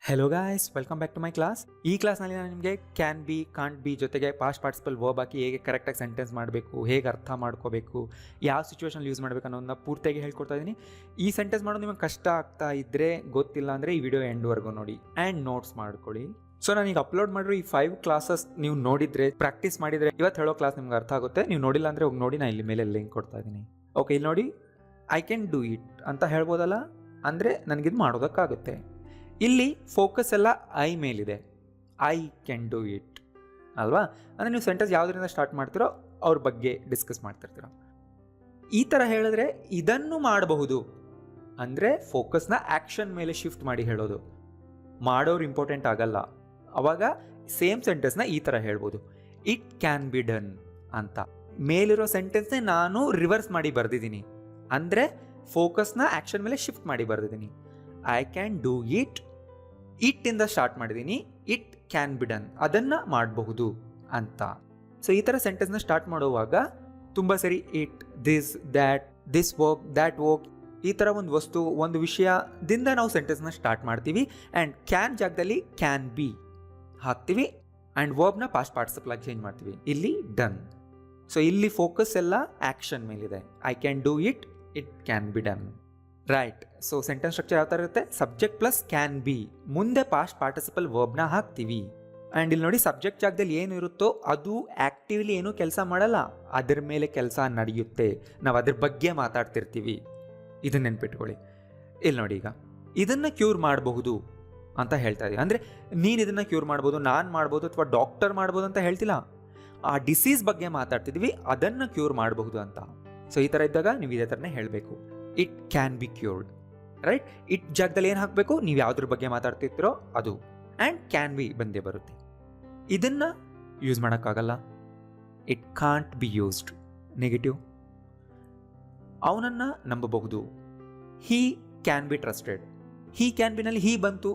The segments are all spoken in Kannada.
Hello guys, welcome back to my class. ಈ ಕ್ಲಾಸ್ನಲ್ಲಿ ನಾನು ನಿಮಗೆ ಕ್ಯಾನ್ ಬಿ, ಕಾಂಟ್ ಬಿ ಜೊತೆಗೆ ಪಾಸ್ಟ್ ಪಾರ್ಟಿಸಿಪಲ್ ವರ್ಬ್ ಹಾಕಿ ಹೇಗೆ ಕರೆಕ್ಟಾಗಿ ಸೆಂಟೆನ್ಸ್ ಮಾಡಬೇಕು, ಹೇಗೆ ಅರ್ಥ ಮಾಡ್ಕೋಬೇಕು, ಯಾವ ಸಿಚುವೇಶನ್ ಯೂಸ್ ಮಾಡಬೇಕು ಅನ್ನೋದನ್ನ ಪೂರ್ತಿಯಾಗಿ ಹೇಳ್ಕೊಡ್ತಾ ಇದ್ದೀನಿ. ಈ ಸೆಂಟೆನ್ಸ್ ಮಾಡೋದು ನಿಮಗೆ ಕಷ್ಟ ಆಗ್ತಾ ಇದ್ದರೆ, ಗೊತ್ತಿಲ್ಲ ಅಂದರೆ ಈ ವಿಡಿಯೋ ಎಂಡ್ವರೆಗೂ ನೋಡಿ ಆ್ಯಂಡ್ ನೋಟ್ಸ್ ಮಾಡ್ಕೊಳ್ಳಿ. ಸೊ ನಾನೀಗ ಅಪ್ಲೋಡ್ ಮಾಡಿರೋ ಈ 5 ಕ್ಲಾಸಸ್ ನೀವು ನೋಡಿದರೆ, ಪ್ರಾಕ್ಟೀಸ್ ಮಾಡಿದರೆ ಇವತ್ತು ಹೇಳೋ ಕ್ಲಾಸ್ ನಿಮ್ಗೆ ಅರ್ಥ ಆಗುತ್ತೆ. ನೀವು ನೋಡಿಲ್ಲ ಅಂದರೆ ಹೋಗಿ ನೋಡಿ, ನಾನು ಇಲ್ಲಿ ಮೇಲೆ ಲಿಂಕ್ ಕೊಡ್ತಾ ಇದ್ದೀನಿ. ಓಕೆ, ಇಲ್ಲಿ ನೋಡಿ, ಐ ಕ್ಯಾನ್ ಡೂ ಇಟ್ ಅಂತ ಹೇಳ್ಬೋದಲ್ಲ, ಅಂದರೆ ನನಗಿದು ಮಾಡೋದಕ್ಕಾಗುತ್ತೆ. ಇಲ್ಲಿ ಫೋಕಸ್ ಎಲ್ಲ ಐ ಮೇಲಿದೆ, ಐ ಕ್ಯಾನ್ ಡೂ ಇಟ್ ಅಲ್ವಾ. ಅಂದರೆ ನೀವು ಸೆಂಟೆನ್ಸ್ ಯಾವುದರಿಂದ ಸ್ಟಾರ್ಟ್ ಮಾಡ್ತಿರೋ ಅವ್ರ ಬಗ್ಗೆ ಡಿಸ್ಕಸ್ ಮಾಡ್ತಿರ್ತೀರ. ಈ ಥರ ಹೇಳಿದ್ರೆ ಇದನ್ನು ಮಾಡಬಹುದು ಅಂದರೆ ಫೋಕಸ್ನ ಆ್ಯಕ್ಷನ್ ಮೇಲೆ ಶಿಫ್ಟ್ ಮಾಡಿ ಹೇಳೋದು. ಮಾಡೋರು ಇಂಪಾರ್ಟೆಂಟ್ ಆಗಲ್ಲ. ಅವಾಗ ಸೇಮ್ ಸೆಂಟೆನ್ಸ್ನ ಈ ಥರ ಹೇಳ್ಬೋದು, ಇಟ್ ಕ್ಯಾನ್ ಬಿ ಡನ್ ಅಂತ. ಮೇಲಿರೋ ಸೆಂಟೆನ್ಸ್ನೇ ನಾನು ರಿವರ್ಸ್ ಮಾಡಿ ಬರೆದಿದ್ದೀನಿ, ಅಂದರೆ ಫೋಕಸ್ನ ಆ್ಯಕ್ಷನ್ ಮೇಲೆ ಶಿಫ್ಟ್ ಮಾಡಿ ಬರೆದಿದ್ದೀನಿ. I can do it, it ಇಂದ ಸ್ಟಾರ್ಟ್ ಮಾಡಿದ್ದೀನಿ, ಇಟ್ ಕ್ಯಾನ್ ಬಿ ಡನ್, ಅದನ್ನು ಮಾಡಬಹುದು ಅಂತ. ಸೊ ಈ ಥರ ಸೆಂಟೆನ್ಸ್ನ ಸ್ಟಾರ್ಟ್ ಮಾಡುವಾಗ ತುಂಬ ಸರಿ it, this, that, this work, that work, ಈ ಥರ ಒಂದು ವಸ್ತು, ಒಂದು ವಿಷಯದಿಂದ ನಾವು ಸೆಂಟೆನ್ಸ್ನ ಸ್ಟಾರ್ಟ್ ಮಾಡ್ತೀವಿ. ಆ್ಯಂಡ್ ಕ್ಯಾನ್ ಜಾಗದಲ್ಲಿ ಕ್ಯಾನ್ ಬಿ ಹಾಕ್ತೀವಿ ಆ್ಯಂಡ್ ವರ್ಬ್ನ ಪಾಸ್ಟ್ ಪಾರ್ಟಿಸಿಪಲ್ ಆಗಿ ಚೇಂಜ್ ಮಾಡ್ತೀವಿ. ಇಲ್ಲಿ ಡನ್. ಸೊ ಇಲ್ಲಿ ಫೋಕಸ್ ಎಲ್ಲ ಆ್ಯಕ್ಷನ್ ಮೇಲಿದೆ. I can do it, it can be done. Right. So sentence structure ಯಾವ ಥರ ಇರುತ್ತೆ? ಸಬ್ಜೆಕ್ಟ್ ಪ್ಲಸ್ ಕ್ಯಾನ್ ಬಿ, ಮುಂದೆ ಪಾಸ್ಟ್ ಪಾರ್ಟಿಸಿಪಲ್ ವರ್ಬ್ನ ಹಾಕ್ತೀವಿ. ಆ್ಯಂಡ್ ಇಲ್ಲಿ ನೋಡಿ, ಸಬ್ಜೆಕ್ಟ್ ಜಾಗದಲ್ಲಿ ಏನು ಇರುತ್ತೋ ಅದು ಆ್ಯಕ್ಟಿವ್ಲಿ ಏನೂ ಕೆಲಸ ಮಾಡಲ್ಲ, ಅದ್ರ ಮೇಲೆ ಕೆಲಸ ನಡೆಯುತ್ತೆ. ನಾವು ಅದ್ರ ಬಗ್ಗೆ ಮಾತಾಡ್ತಿರ್ತೀವಿ. ಇದನ್ನ ನೆನ್ಪಿಟ್ಕೊಳ್ಳಿ. ಇಲ್ಲಿ ನೋಡಿ, ಈಗ ಇದನ್ನು ಕ್ಯೂರ್ ಮಾಡಬಹುದು ಅಂತ ಹೇಳ್ತಾ ಇದ್ದೀವಿ. ಅಂದರೆ ನೀನು ಇದನ್ನು ಕ್ಯೂರ್ ಮಾಡ್ಬೋದು, ನಾನು ಮಾಡ್ಬೋದು, ಅಥವಾ ಡಾಕ್ಟರ್ ಮಾಡ್ಬೋದು ಅಂತ ಹೇಳ್ತಿಲ್ಲ. ಆ ಡಿಸೀಸ್ ಬಗ್ಗೆ ಮಾತಾಡ್ತಿದ್ವಿ, ಅದನ್ನು ಕ್ಯೂರ್ ಮಾಡಬಹುದು ಅಂತ. ಸೊ ಈ ಥರ ಇದ್ದಾಗ ನೀವು ಇದೇ ಥರನೇ ಹೇಳಬೇಕು, it can be cured. Right. It ಜಾಗದಲ್ಲಿ ಏನು ಹಾಕಬೇಕು? ನೀವು ಯಾವುದ್ರ ಬಗ್ಗೆ ಮಾತಾಡ್ತಿರ್ತೀರೋ ಅದು. ಆ್ಯಂಡ್ ಕ್ಯಾನ್ ಬಿ ಬಂದೇ ಬರುತ್ತೆ. ಇದನ್ನು ಯೂಸ್ ಮಾಡೋಕ್ಕಾಗಲ್ಲ. It can't be used. Negative. ಅವನನ್ನು ನಂಬಬಹುದು. He can be trusted. He can ಬಿನಲ್ಲಿ ಹೀ ಬಂತು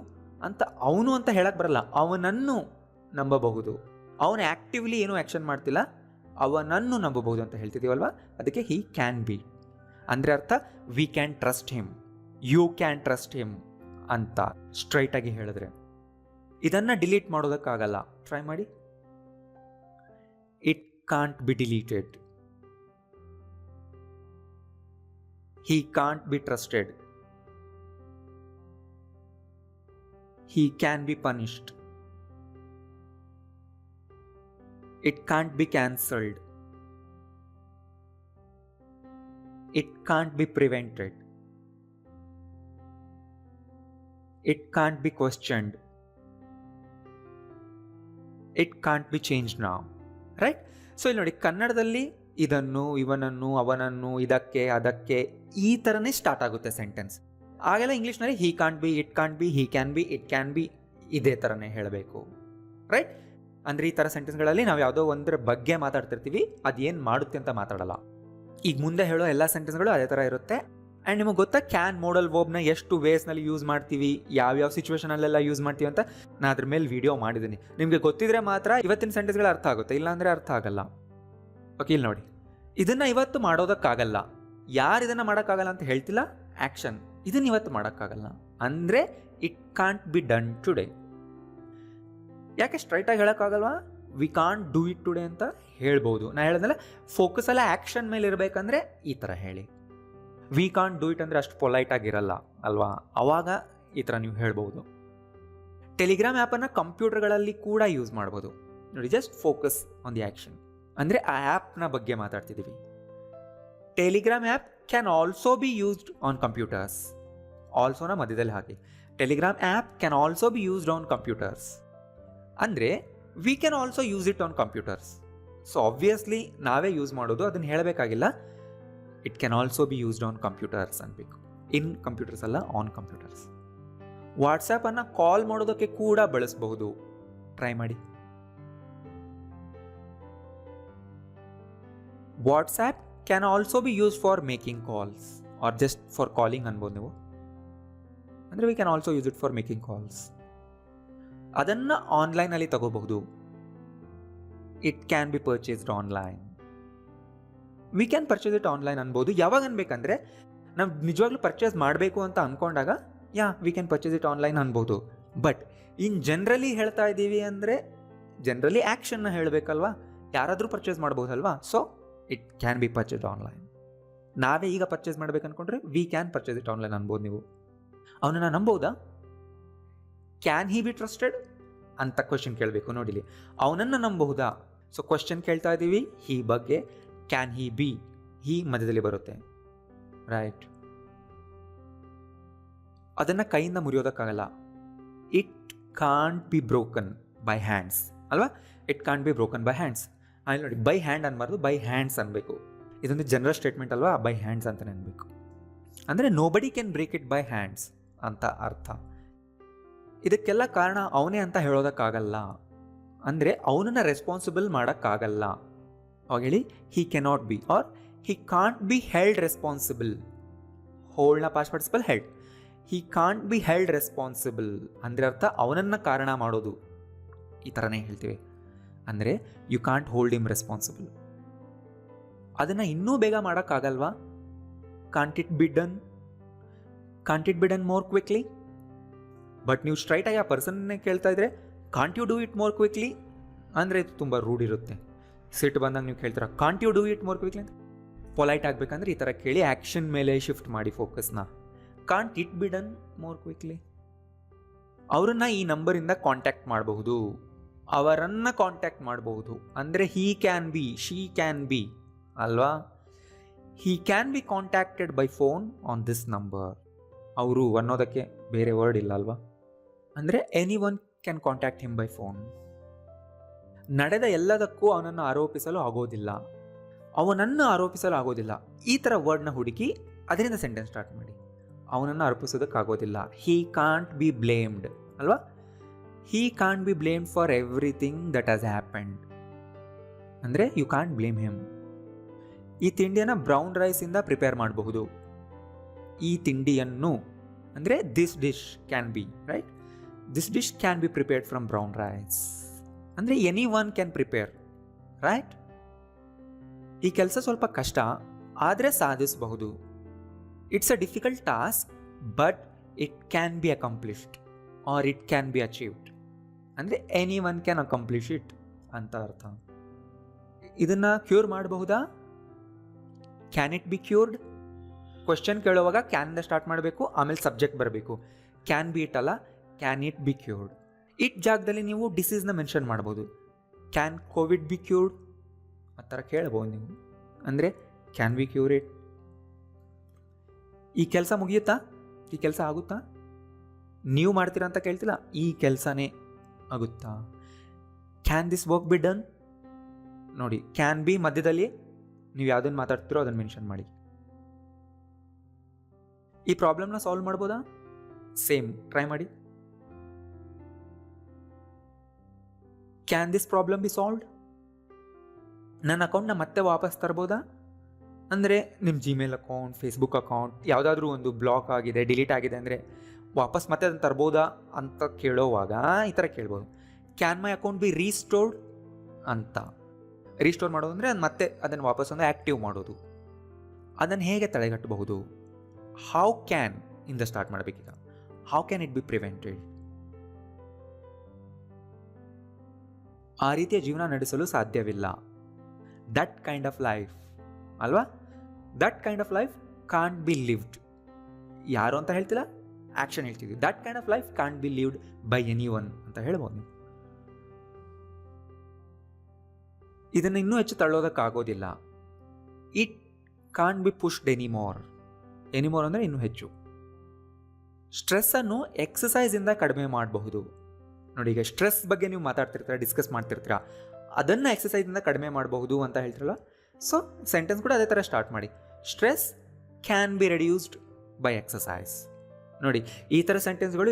ಅಂತ ಅವನು ಅಂತ ಹೇಳಕ್ಕೆ ಬರಲ್ಲ, ಅವನನ್ನು ನಂಬಬಹುದು. ಅವನು ಆ್ಯಕ್ಟಿವ್ಲಿ ಏನೂ ಆ್ಯಕ್ಷನ್ ಮಾಡ್ತಿಲ್ಲ, ಅವನನ್ನು ನಂಬಬಹುದು ಅಂತ ಹೇಳ್ತಿದ್ದೀವಲ್ವ, ಅದಕ್ಕೆ ಹೀ ಕ್ಯಾನ್ ಬಿ. ಅಂದರೆ ಅರ್ಥ we can trust him, you can trust him ಅಂತ ಸ್ಟ್ರೈಟಾಗಿ ಹೇಳಿದ್ರೆ. ಇದನ್ನು ಡಿಲೀಟ್ ಮಾಡೋದಕ್ಕಾಗಲ್ಲ. ಟ್ರೈ ಮಾಡಿ. It can't be deleted. He can't be trusted. He can be punished. It can't be cancelled. It can't be prevented. It can't be questioned. It can't be changed now. Right? So ಇಲ್ಲಿ ನೋಡಿ, ಕನ್ನಡದಲ್ಲಿ ಇದನ್ನು, ಇವನನ್ನು, ಅವನನ್ನು, ಇದಕ್ಕೆ, ಅದಕ್ಕೆ, ಈ ಥರನೇ ಸ್ಟಾರ್ಟ್ ಆಗುತ್ತೆ ಸೆಂಟೆನ್ಸ್. ಆಗೆಲ್ಲ ಇಂಗ್ಲೀಷ್ನಲ್ಲಿ ಹಿ can't B, it can't B, he can be, it can B, ಇದೇ ಥರನೇ ಹೇಳಬೇಕು. ರೈಟ್. ಅಂದರೆ ಈ ಥರ ಸೆಂಟೆನ್ಸ್ಗಳಲ್ಲಿ ನಾವು ಯಾವುದೋ ಒಂದರ ಬಗ್ಗೆ ಮಾತಾಡ್ತಿರ್ತೀವಿ, ಅದೇನು ಮಾಡುತ್ತೆ ಅಂತ ಮಾತಾಡಲ್ಲ. ಈಗ ಮುಂದೆ ಹೇಳೋ ಎಲ್ಲ ಸೆಂಟೆನ್ಸ್ಗಳು ಅದೇ ಥರ ಇರುತ್ತೆ. ಆ್ಯಂಡ್ ನಿಮಗೆ ಗೊತ್ತಾ ಕ್ಯಾನ್ ಮೋಡಲ್ ವರ್ಬ್ನ ಎಷ್ಟು ವೇಸ್ನಲ್ಲಿ ಯೂಸ್ ಮಾಡ್ತೀವಿ, ಯಾವ್ಯಾವ ಸಿಚುವೇಷನಲ್ಲೆಲ್ಲ ಯೂಸ್ ಮಾಡ್ತೀವಿ ಅಂತ ನಾನು ಅದ್ರ ಮೇಲೆ ವಿಡಿಯೋ ಮಾಡಿದ್ದೀನಿ. ನಿಮಗೆ ಗೊತ್ತಿದ್ರೆ ಮಾತ್ರ ಇವತ್ತಿನ ಸೆಂಟೆನ್ಸ್ಗಳು ಅರ್ಥ ಆಗುತ್ತೆ, ಇಲ್ಲಾಂದರೆ ಅರ್ಥ ಆಗಲ್ಲ. ಓಕೆ, ಇಲ್ಲಿ ನೋಡಿ, ಇದನ್ನು ಇವತ್ತು ಮಾಡೋದಕ್ಕಾಗಲ್ಲ. ಯಾರು ಇದನ್ನು ಮಾಡೋಕ್ಕಾಗಲ್ಲ ಅಂತ ಹೇಳ್ತಿಲ್ಲ, ಆ್ಯಕ್ಷನ್. ಇದನ್ನು ಇವತ್ತು ಮಾಡೋಕ್ಕಾಗಲ್ಲ ಅಂದರೆ it can't be done today. ಯಾಕೆ ಸ್ಟ್ರೈಟಾಗಿ ಹೇಳೋಕ್ಕಾಗಲ್ವಾ? We can't do it today ಅಂತ ಹೇಳ್ಬೋದು. ನಾನು ಹೇಳಿದ್ನಲ್ಲ, ಫೋಕಸ್ ಎಲ್ಲ ಆ್ಯಕ್ಷನ್ ಮೇಲೆ ಇರಬೇಕಂದ್ರೆ ಈ ಥರ ಹೇಳಿ. ವಿ ಕಾಂಟ್ ಡೂ ಇಟ್ ಅಂದರೆ ಅಷ್ಟು ಪೊಲೈಟ್ ಆಗಿರಲ್ಲ ಅಲ್ವಾ, ಅವಾಗ ಈ ಥರ ನೀವು ಹೇಳ್ಬೋದು. ಟೆಲಿಗ್ರಾಮ್ ಆ್ಯಪನ್ನು ಕಂಪ್ಯೂಟರ್ಗಳಲ್ಲಿ ಕೂಡ ಯೂಸ್ ಮಾಡ್ಬೋದು. ನೋಡಿ, just focus on the action. ಅಂದರೆ ಆ ಆ್ಯಪ್ನ ಬಗ್ಗೆ ಮಾತಾಡ್ತಿದ್ದೀವಿ. Telegram app can also be used on computers. ಆಲ್ಸೋನ ಮಧ್ಯದಲ್ಲಿ ಹಾಕಿ. Telegram app can also be used on computers ಅಂದರೆ we can also use it on computers. So obviously ನಾವೇ ಯೂಸ್ ಮಾಡೋದು, ಅದನ್ನು ಹೇಳಬೇಕಾಗಿಲ್ಲ. It can also be used on computers ಅನ್ಬೇಕು. ಇನ್ ಕಂಪ್ಯೂಟರ್ಸ್ ಅಲ್ಲ, ಆನ್ ಕಂಪ್ಯೂಟರ್ಸ್. ವಾಟ್ಸಪ್ಪನ್ನು ಕಾಲ್ ಮಾಡೋದಕ್ಕೆ ಕೂಡ ಬಳಸಬಹುದು. ಟ್ರೈ ಮಾಡಿ. WhatsApp can also be use for making calls or just for calling ಅನ್ಬೋದು ನೀವು. ಅಂದರೆ we can also use it for making calls. ಅದನ್ನು ಆನ್ಲೈನಲ್ಲಿ ತಗೋಬಹುದು. It can be purchased online. We can purchase it online ಅನ್ಬೋದು. ಯಾವಾಗ ಅನ್ಬೇಕಂದ್ರೆ ನಾವು ನಿಜವಾಗ್ಲೂ ಪರ್ಚೇಸ್ ಮಾಡಬೇಕು ಅಂತ ಅಂದ್ಕೊಂಡಾಗ we can purchase it online ಅನ್ಬೋದು. ಬಟ್ ಇನ್ ಜನರಲಿ ಹೇಳ್ತಾ ಇದ್ದೀವಿ ಅಂದರೆ ಜನರಲಿ ಆ್ಯಕ್ಷನ್ನ ಹೇಳಬೇಕಲ್ವಾ, ಯಾರಾದರೂ ಪರ್ಚೇಸ್ ಮಾಡ್ಬೋದಲ್ವಾ. So it can be purchased online. ನಾವೇ ಈಗ ಪರ್ಚೇಸ್ ಮಾಡ್ಬೇಕು ಅಂದ್ಕೊಂಡ್ರೆ V can purchase it online ಅನ್ಬೋದು. ನೀವು ಅವನನ್ನು ನಂಬೋದಾ? ಕ್ಯಾನ್ ಹಿ ಬಿ ಟ್ರಸ್ಟೆಡ್ ಅಂತ ಕ್ವಶನ್ ಕೇಳಬೇಕು. ನೋಡಿಲಿ, ಅವನನ್ನು ನಂಬಹುದಾ? ಸೊ ಕ್ವಶನ್ ಕೇಳ್ತಾ ಇದ್ದೀವಿ ಹಿ ಬಗ್ಗೆ, ಕ್ಯಾನ್ ಹಿ ಬಿ, ಹಿ ಮಧ್ಯದಲ್ಲಿ ಬರುತ್ತೆ, ರೈಟ್. ಅದನ್ನು ಕೈಯಿಂದ ಮುರಿಯೋದಕ್ಕಾಗಲ್ಲ. It can't be broken by hands ಅಲ್ವಾ, it can't be broken by hands. ಅಲ್ಲಿ ನೋಡಿ, ಬೈ ಹ್ಯಾಂಡ್ ಅನ್ಬಾರ್ದು, ಬೈ ಹ್ಯಾಂಡ್ಸ್ ಅನ್ಬೇಕು. ಇದೊಂದು ಜನರಲ್ ಸ್ಟೇಟ್ಮೆಂಟ್ ಅಲ್ವಾ, ಬೈ ಹ್ಯಾಂಡ್ಸ್ ಅಂತಲೇ ಅನ್ಬೇಕು. ಅಂದರೆ nobody can break it by hands ಅಂತ ಅರ್ಥ. ಇದಕ್ಕೆಲ್ಲ ಕಾರಣ ಅವನೇ ಅಂತ ಹೇಳೋದಕ್ಕಾಗಲ್ಲ, ಅಂದರೆ ಅವನನ್ನು ರೆಸ್ಪಾನ್ಸಿಬಲ್ ಮಾಡೋಕ್ಕಾಗಲ್ಲ. ಅವಾಗ ಹೇಳಿ, he cannot be or he can't be held responsible. ಹೋಲ್ಡ್ನ past participle held. He can't be held responsible ಅಂದರೆ ಅರ್ಥ ಅವನನ್ನು ಕಾರಣ ಮಾಡೋದು, ಈ ಥರನೇ ಹೇಳ್ತೀವಿ. ಅಂದರೆ you can't hold him responsible. ಅದನ್ನು ಇನ್ನೂ ಬೇಗ ಮಾಡೋಕ್ಕಾಗಲ್ವಾ? Can't it be done, can't it be done more quickly. But ನೀವು ಸ್ಟ್ರೈಟಾಗಿ ಆ ಪರ್ಸನ್ನೇ ಕೇಳ್ತಾ ಇದ್ರೆ can't you do it more quickly ಅಂದರೆ ಇದು ತುಂಬ ರೂಢ್ ಇರುತ್ತೆ. ಸಿಟ್ಟು ಬಂದಾಗ ನೀವು ಕೇಳ್ತೀರಾ can't you do it more quickly ಅಂತ. ಪೊಲೈಟ್ ಆಗಬೇಕಂದ್ರೆ ಈ ಥರ ಕೇಳಿ ಆ್ಯಕ್ಷನ್ ಮೇಲೆ ಶಿಫ್ಟ್ ಮಾಡಿ ಫೋಕಸ್ನ. Can't it be done more quickly. ಅವರನ್ನು ಈ ನಂಬರಿಂದ ಕಾಂಟ್ಯಾಕ್ಟ್ ಮಾಡಬಹುದು, ಅವರನ್ನು ಕಾಂಟ್ಯಾಕ್ಟ್ ಮಾಡಬಹುದು. ಅಂದರೆ he can be, she can be ಅಲ್ವಾ. He can be contacted by phone on this number. ಅವರು ಅನ್ನೋದಕ್ಕೆ ಬೇರೆ ವರ್ಡ್ ಇಲ್ಲ ಅಲ್ವಾ. ಅಂದರೆ anyone can contact him by phone. ನಡೆದ ಎಲ್ಲದಕ್ಕೂ ಅವನನ್ನು ಆರೋಪಿಸಲು ಆಗೋದಿಲ್ಲ, ಅವನನ್ನು ಆರೋಪಿಸಲು ಆಗೋದಿಲ್ಲ. ಈ ಥರ ವರ್ಡ್ನ ಹುಡುಕಿ ಅದರಿಂದ ಸೆಂಟೆನ್ಸ್ ಸ್ಟಾರ್ಟ್ ಮಾಡಿ. ಅವನನ್ನು ಆರೋಪಿಸೋದಕ್ಕಾಗೋದಿಲ್ಲ. ಹೀ ಕಾಂಟ್ ಬಿ ಬ್ಲೇಮ್ಡ್ ಅಲ್ವಾ. He can't be blamed for everything that has happened. ಅಂದರೆ ಯು ಕಾಂಟ್ ಬ್ಲೇಮ್ ಹಿಮ್. ಈ ತಿಂಡಿಯನ್ನು ಬ್ರೌನ್ ರೈಸಿಂದ ಪ್ರಿಪೇರ್ ಮಾಡಬಹುದು. ಈ ತಿಂಡಿಯನ್ನು ಅಂದರೆ this dish can be, right. This dish can be prepared from brown rice. ಅಂದರೆ anyone can prepare, right. ಈ ಕೆಲಸ ಸ್ವಲ್ಪ ಕಷ್ಟ ಆದರೆ ಸಾಧಿಸಬಹುದು. It's a difficult task but it can be accomplished or it can B achieved. ಅಂದರೆ anyone can accomplish it ಅಂತ ಅರ್ಥ. ಇದನ್ನು ಕ್ಯೂರ್ ಮಾಡಬಹುದಾ? Can it be cured? Question ಕೇಳುವಾಗ ಕ್ಯಾನಿಂದ ಸ್ಟಾರ್ಟ್ ಮಾಡಬೇಕು, ಆಮೇಲೆ ಸಬ್ಜೆಕ್ಟ್ ಬರಬೇಕು. ಕ್ಯಾನ್ ಬಿ ಇಟ್ ಅಲ್ಲ, can it be cured. It ಜಾಗದಲ್ಲಿ ನೀವು ಡಿಸೀಸ್ನ ಮೆನ್ಷನ್ ಮಾಡ್ಬೋದು. ಕ್ಯಾನ್ ಕೋವಿಡ್ ಬಿ ಕ್ಯೂರ್ಡ್ ಆ ಥರ ಕೇಳ್ಬೋದು ನೀವು. ಅಂದರೆ ಕ್ಯಾನ್ ಬಿ ಕ್ಯೂರ್ ಇಟ್. ಈ ಕೆಲಸ ಮುಗಿಯುತ್ತಾ? ಈ ಕೆಲಸ ಆಗುತ್ತಾ? ನೀವು ಮಾಡ್ತೀರಾ ಅಂತ ಕೇಳ್ತಿಲ್ಲ, ಈ ಕೆಲಸನೇ ಆಗುತ್ತಾ? Can this work be done? ನೋಡಿ, ಕ್ಯಾನ್ ಬಿ ಮಧ್ಯದಲ್ಲಿ ನೀವು ಯಾವುದನ್ನು ಮಾತಾಡ್ತಿರೋ ಅದನ್ನು ಮೆನ್ಷನ್ ಮಾಡಿ. ಈ ಪ್ರಾಬ್ಲಮ್ನ ಸಾಲ್ವ್ ಮಾಡ್ಬೋದಾ? ಸೇಮ್ ಟ್ರೈ ಮಾಡಿ. Can this problem be solved? ನನ್ನ ಅಕೌಂಟ್ನ ಮತ್ತೆ ವಾಪಸ್ ತರ್ಬೋದಾ? ಅಂದರೆ ನಿಮ್ಮ ಜಿಮೇಲ್ ಅಕೌಂಟ್, ಫೇಸ್ಬುಕ್ ಅಕೌಂಟ್ ಯಾವುದಾದ್ರೂ ಒಂದು ಬ್ಲಾಕ್ ಆಗಿದೆ, ಡಿಲೀಟ್ ಆಗಿದೆ ಅಂದರೆ ವಾಪಸ್ ಮತ್ತೆ ಅದನ್ನು ತರ್ಬೋದಾ ಅಂತ ಕೇಳೋವಾಗ ಈ ಥರ ಕೇಳ್ಬೋದು. ಕ್ಯಾನ್ ಮೈ ಅಕೌಂಟ್ ಬಿ ರೀಸ್ಟೋರ್ಡ್ ಅಂತ. ರೀಸ್ಟೋರ್ ಮಾಡೋದು ಅಂದರೆ ಅದು ಮತ್ತೆ ಅದನ್ನು ವಾಪಸ್ ಒಂದು ಆ್ಯಕ್ಟಿವ್ ಮಾಡೋದು. ಅದನ್ನು ಹೇಗೆ ತಡೆಗಟ್ಟಬಹುದು? ಹೌ ಕ್ಯಾನ್ ಇಂದ ಸ್ಟಾರ್ಟ್ ಮಾಡಬೇಕೀಗ. How can it be prevented? ಆ ರೀತಿಯ ಜೀವನ ನಡೆಸಲು ಸಾಧ್ಯವಿಲ್ಲ. ದಟ್ ಕೈಂಡ್ ಆಫ್ ಲೈಫ್ ಅಲ್ವಾ, that kind of life can't be lived. ಯಾರು ಅಂತ ಹೇಳ್ತಿಲ್ಲ, ಆ್ಯಕ್ಷನ್ ಹೇಳ್ತಿದ್ವಿ. That kind of life can't be lived by anyone ಅಂತ ಹೇಳ್ಬೋದು ನೀವು. ಇದನ್ನು ಇನ್ನೂ ಹೆಚ್ಚು ತಳ್ಳೋದಕ್ಕಾಗೋದಿಲ್ಲ. It can't be pushed anymore. Anymore ಅಂದರೆ ಇನ್ನೂ ಹೆಚ್ಚು. ಸ್ಟ್ರೆಸ್ಸನ್ನು ಎಕ್ಸಸೈಸಿಂದ ಕಡಿಮೆ ಮಾಡಬಹುದು. ನೋಡಿ, ಈಗ ಸ್ಟ್ರೆಸ್ ಬಗ್ಗೆ ನೀವು ಮಾತಾಡ್ತಿರ್ತೀರ, ಡಿಸ್ಕಸ್ ಮಾಡ್ತಿರ್ತೀರ, ಅದನ್ನು ಎಕ್ಸಸೈಸಿಂದ ಕಡಿಮೆ ಮಾಡಬಹುದು ಅಂತ ಹೇಳ್ತಿರಲ್ಲ. ಸೊ ಸೆಂಟೆನ್ಸ್ ಕೂಡ ಅದೇ ಥರ ಸ್ಟಾರ್ಟ್ ಮಾಡಿ. Stress can be reduced by exercise. ನೋಡಿ, ಈ ಥರ ಸೆಂಟೆನ್ಸ್ಗಳು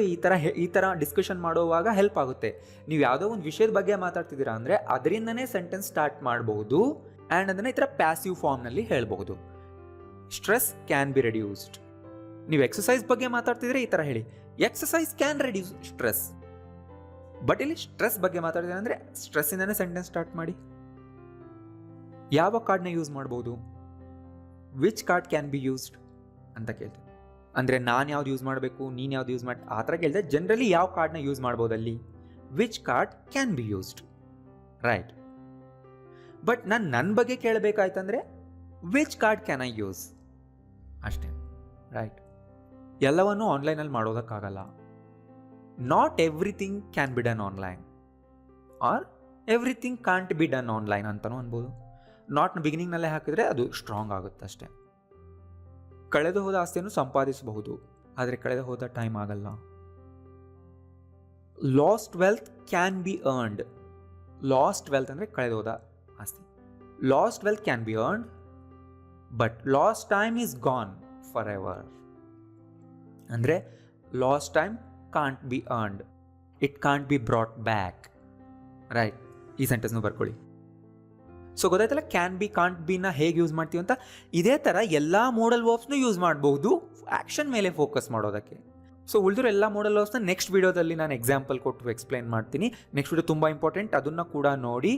ಈ ಥರ ಡಿಸ್ಕಷನ್ ಮಾಡುವಾಗ ಹೆಲ್ಪ್ ಆಗುತ್ತೆ. ನೀವು ಯಾವುದೋ ಒಂದು ವಿಷಯದ ಬಗ್ಗೆ ಮಾತಾಡ್ತಿದ್ದೀರಾ ಅಂದರೆ ಅದರಿಂದನೇ ಸೆಂಟೆನ್ಸ್ ಸ್ಟಾರ್ಟ್ ಮಾಡಬಹುದು ಆ್ಯಂಡ್ ಅದನ್ನು ಈ ಥರ ಪ್ಯಾಸಿವ್ ಫಾರ್ಮ್ನಲ್ಲಿ ಹೇಳಬಹುದು. Stress can be reduced. ನೀವು ಎಕ್ಸಸೈಸ್ ಬಗ್ಗೆ ಮಾತಾಡ್ತಿದ್ರೆ ಈ ಥರ ಹೇಳಿ, exercise can reduce stress. But ಇಲ್ಲಿ ಸ್ಟ್ರೆಸ್ ಬಗ್ಗೆ ಮಾತಾಡ್ತಿದ್ರೆ ಅಂದರೆ ಸ್ಟ್ರೆಸ್ಸಿಂದನೇ ಸೆಂಟೆನ್ಸ್ ಸ್ಟಾರ್ಟ್ ಮಾಡಿ. ಯಾವ ಕಾರ್ಡ್ನ ಯೂಸ್ ಮಾಡ್ಬೋದು? Which card can be used ಅಂತ ಕೇಳ್ತೀನಿ. ಅಂದರೆ ನಾನು ಯಾವ್ದು ಯೂಸ್ ಮಾಡಬೇಕು, ನೀನು ಯಾವ್ದು ಯೂಸ್ ಮಾಡಿ ಆ ಥರ ಕೇಳಿದೆ. ಜನರಲಿ ಯಾವ ಕಾರ್ಡ್ನ ಯೂಸ್ ಮಾಡ್ಬೋದಲ್ಲಿ, which card can be used, right. But ನಾನು ನನ್ನ ಬಗ್ಗೆ ಕೇಳಬೇಕಾಯ್ತಂದರೆ which card can I use ಅಷ್ಟೇ, ರೈಟ್. ಎಲ್ಲವನ್ನೂ ಆನ್ಲೈನಲ್ಲಿ ಮಾಡೋದಕ್ಕಾಗಲ್ಲ. Not everything can be done online or everything can't be done online ಅಂತಲೂ ಅನ್ಬೋದು. ನಾಟ್ನ ಬಿಗಿನಿಂಗ್ನಲ್ಲೇ ಹಾಕಿದರೆ ಅದು ಸ್ಟ್ರಾಂಗ್ ಆಗುತ್ತೆ ಅಷ್ಟೇ. ಕಳೆದು ಹೋದ ಆಸ್ತಿಯನ್ನು ಸಂಪಾದಿಸಬಹುದು, ಆದರೆ ಕಳೆದು ಹೋದ ಟೈಮ್ ಆಗಲ್ಲ. Lost wealth can be earned. Lost wealth ಅಂದರೆ ಕಳೆದು ಹೋದ ಆಸ್ತಿ. Lost wealth can be earned but lost time is gone forever. ಅಂದರೆ lost time can't be earned, it can't be brought back, right. ಈ ಸೆಂಟೆನ್ಸ್ನು ಬರ್ಕೊಳ್ಳಿ. ಸೊ ಗೊತ್ತಾಯ್ತಲ್ಲ ಕ್ಯಾನ್ ಬಿ ಕಾಂಟ್ ಬಿನ ಹೇಗೆ ಯೂಸ್ ಮಾಡ್ತೀವಿ ಅಂತ. ಇದೇ ಥರ ಎಲ್ಲ ಮೋಡಲ್ ವರ್ಬ್ಸ್ನು ಯೂಸ್ ಮಾಡ್ಬೋದು ಆ್ಯಕ್ಷನ್ ಮೇಲೆ ಫೋಕಸ್ ಮಾಡೋದಕ್ಕೆ. ಸೊ ಉಳಿದಿರೋ ಎಲ್ಲ ಮೋಡಲ್ ವರ್ಬ್ಸ್ನ ನೆಕ್ಸ್ಟ್ ವೀಡಿಯೋದಲ್ಲಿ ನಾನು ಎಕ್ಸಾಂಪಲ್ ಕೊಟ್ಟು ಎಕ್ಸ್ಪ್ಲೈನ್ ಮಾಡ್ತೀನಿ. ನೆಕ್ಸ್ಟ್ ವೀಡಿಯೋ ತುಂಬ ಇಂಪಾರ್ಟೆಂಟ್, ಅದನ್ನು ಕೂಡ ನೋಡಿ.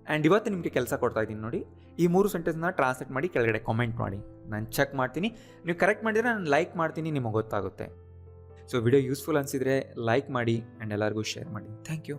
ಆ್ಯಂಡ್ ಇವತ್ತು ನಿಮಗೆ ಕೆಲಸ ಕೊಡ್ತಾ ಇದ್ದೀನಿ ನೋಡಿ, ಈ 3 ಸೆಂಟೆನ್ಸ್ನ ಟ್ರಾನ್ಸ್ಲೇಟ್ ಮಾಡಿ ಕೆಳಗಡೆ ಕಾಮೆಂಟ್ ಮಾಡಿ, ನಾನು ಚೆಕ್ ಮಾಡ್ತೀನಿ. ನೀವು ಕರೆಕ್ಟ್ ಮಾಡಿದರೆ ನಾನು ಲೈಕ್ ಮಾಡ್ತೀನಿ, ನಿಮಗೆ ಗೊತ್ತಾಗುತ್ತೆ. ಸೊ ವಿಡಿಯೋ ಯೂಸ್ಫುಲ್ ಅನಿಸಿದರೆ ಲೈಕ್ ಮಾಡಿ ಆ್ಯಂಡ್ ಎಲ್ಲರಿಗೂ ಶೇರ್ ಮಾಡಿ. Thank you.